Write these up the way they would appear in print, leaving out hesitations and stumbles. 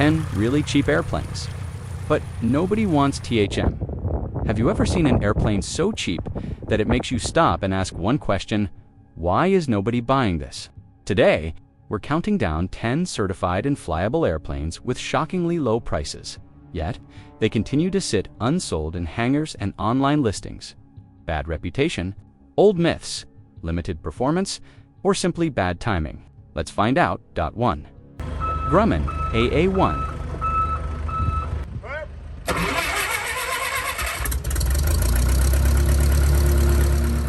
10 really cheap airplanes. But nobody wants THM. Have you ever seen an airplane so cheap that it makes you stop and ask one question: why is nobody buying this? Today, we're counting down 10 certified and flyable airplanes with shockingly low prices. Yet, they continue to sit unsold in hangars and online listings. Bad reputation, old myths, limited performance, or simply bad timing? Let's find out. 1. Grumman AA-1.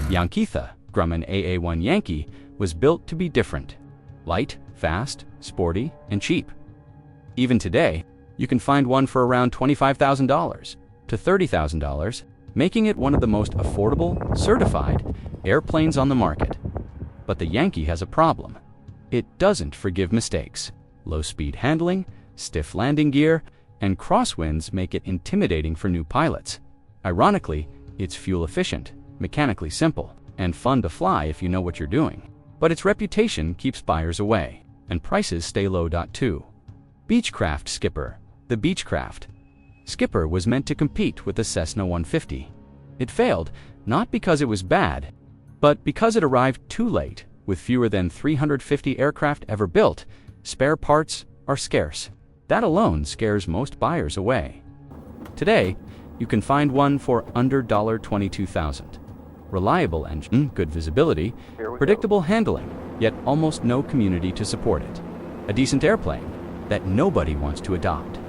Yankitha Grumman AA-1 Yankee was built to be different. Light, fast, sporty, and cheap. Even today, you can find one for around $25,000 to $30,000, making it one of the most affordable, certified airplanes on the market. But the Yankee has a problem. It doesn't forgive mistakes. Low-speed handling, stiff landing gear, and crosswinds make it intimidating for new pilots. Ironically, it's fuel-efficient, mechanically simple, and fun to fly if you know what you're doing. But its reputation keeps buyers away, and prices stay low. 2. Beechcraft Skipper. The Beechcraft Skipper was meant to compete with the Cessna 150. It failed, not because it was bad, but because it arrived too late. With fewer than 350 aircraft ever built, spare parts are scarce. That alone scares most buyers away. Today, you can find one for under $22,000. Reliable engine, good visibility, predictable handling, yet almost no community to support it. A decent airplane that nobody wants to adopt.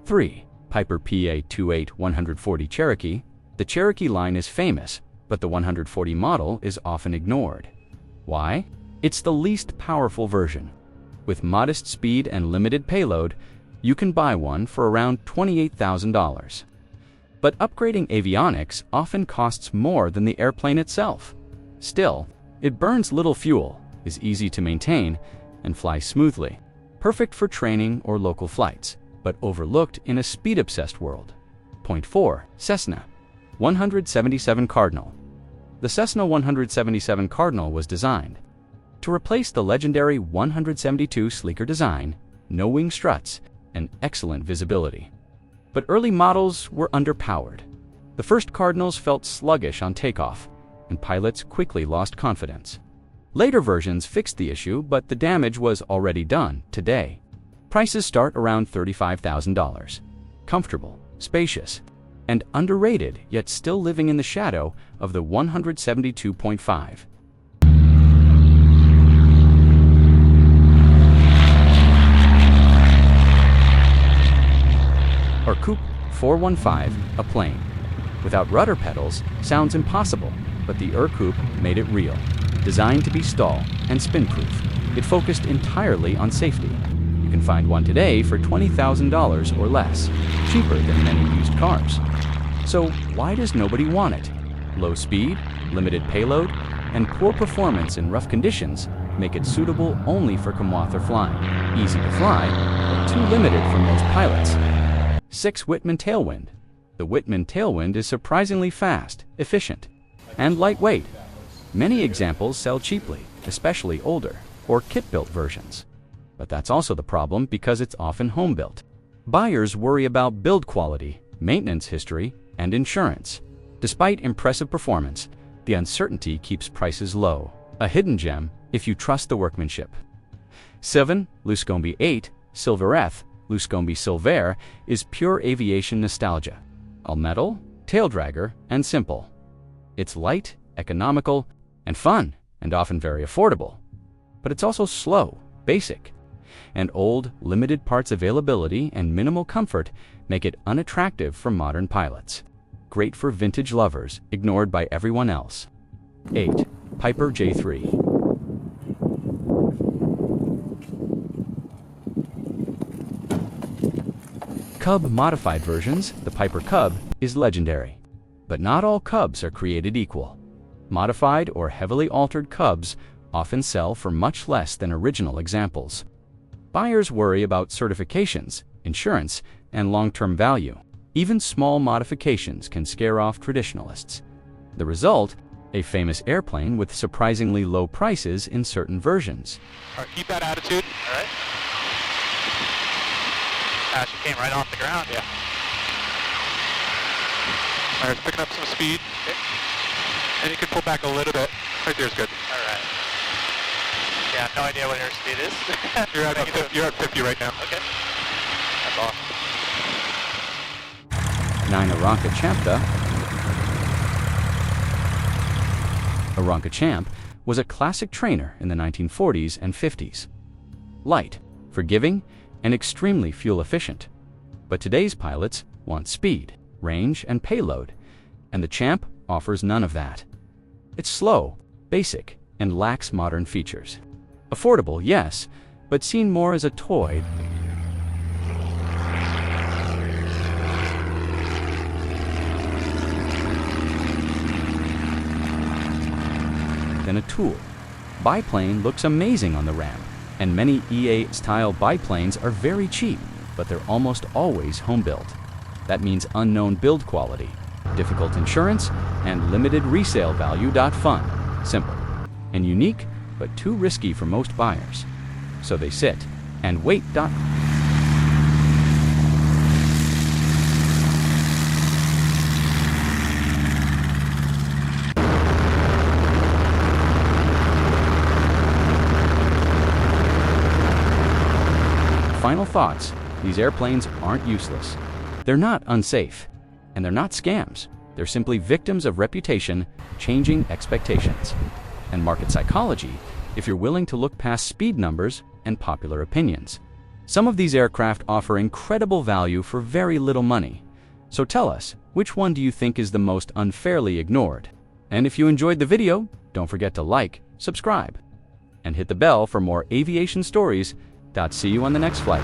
Three. Piper PA-28-140 Cherokee. The Cherokee line is famous, but the 140 model is often ignored. Why? It's the least powerful version. With modest speed and limited payload, you can buy one for around $28,000. But upgrading avionics often costs more than the airplane itself. Still, it burns little fuel, is easy to maintain, and flies smoothly. Perfect for training or local flights, but overlooked in a speed-obsessed world. 4. Cessna 177 Cardinal. The Cessna 177 Cardinal was designed to replace the legendary 172 sleeker design, no wing struts, and excellent visibility. But early models were underpowered. The first Cardinals felt sluggish on takeoff, and pilots quickly lost confidence. Later versions fixed the issue, but the damage was already done. Today, prices start around $35,000. Comfortable, spacious, and underrated, yet still living in the shadow of the 172.5. Or Coupe 415, a plane. Without rudder pedals, sounds impossible, but the Coupe made it real. Designed to be stall and spin-proof, it focused entirely on safety. You can find one today for $20,000 or less, cheaper than many used cars. So why does nobody want it? Low speed, limited payload, and poor performance in rough conditions make it suitable only for commuter flying. Easy to fly, but too limited for most pilots. 6. Whitman Tailwind. The Whitman Tailwind is surprisingly fast, efficient, and lightweight. Many examples sell cheaply, especially older or kit-built versions. But that's also the problem because it's often home-built. Buyers worry about build quality, maintenance history, and insurance. Despite impressive performance, the uncertainty keeps prices low. A hidden gem if you trust the workmanship. 7. Luscombe 8 Silvereth. Luscombe Silver is pure aviation nostalgia. All metal, tail dragger, and simple. It's light, economical, and fun, and often very affordable. But it's also slow, basic, and old, limited parts availability and minimal comfort make it unattractive for modern pilots. Great for vintage lovers, ignored by everyone else. 8. Piper J3. Cub modified versions, the Piper Cub, is legendary. But not all Cubs are created equal. Modified or heavily altered Cubs often sell for much less than original examples. Buyers worry about certifications, insurance, and long-term value. Even small modifications can scare off traditionalists. The result? A famous airplane with surprisingly low prices in certain versions. All right, keep that attitude. All right. She came right off the ground. Yeah. All right, it's picking up some speed. Okay. And you can pull back a little bit. Right there's good. All right. Yeah, I have no idea what airspeed is. you're at 50 right now. Okay. That's awesome. 9 Aranca Champta. Aranca Champ was a classic trainer in the 1940s and 50s. Light, forgiving, and extremely fuel efficient. But today's pilots want speed, range, and payload, and the Champ offers none of that. It's slow, basic, and lacks modern features. Affordable, yes, but seen more as a toy than a tool. Biplane looks amazing on the ramp, and many EA-style biplanes are very cheap, but they're almost always home-built. That means unknown build quality, difficult insurance, and limited resale value. Fun, simple, and unique, but too risky for most buyers. So they sit and wait. Final thoughts: these airplanes aren't useless. They're not unsafe, and they're not scams. They're simply victims of reputation, changing expectations, and market psychology if you're willing to look past speed numbers and popular opinions. Some of these aircraft offer incredible value for very little money. So tell us, which one do you think is the most unfairly ignored? And if you enjoyed the video, don't forget to like, subscribe, and hit the bell for more aviation stories. See you on the next flight.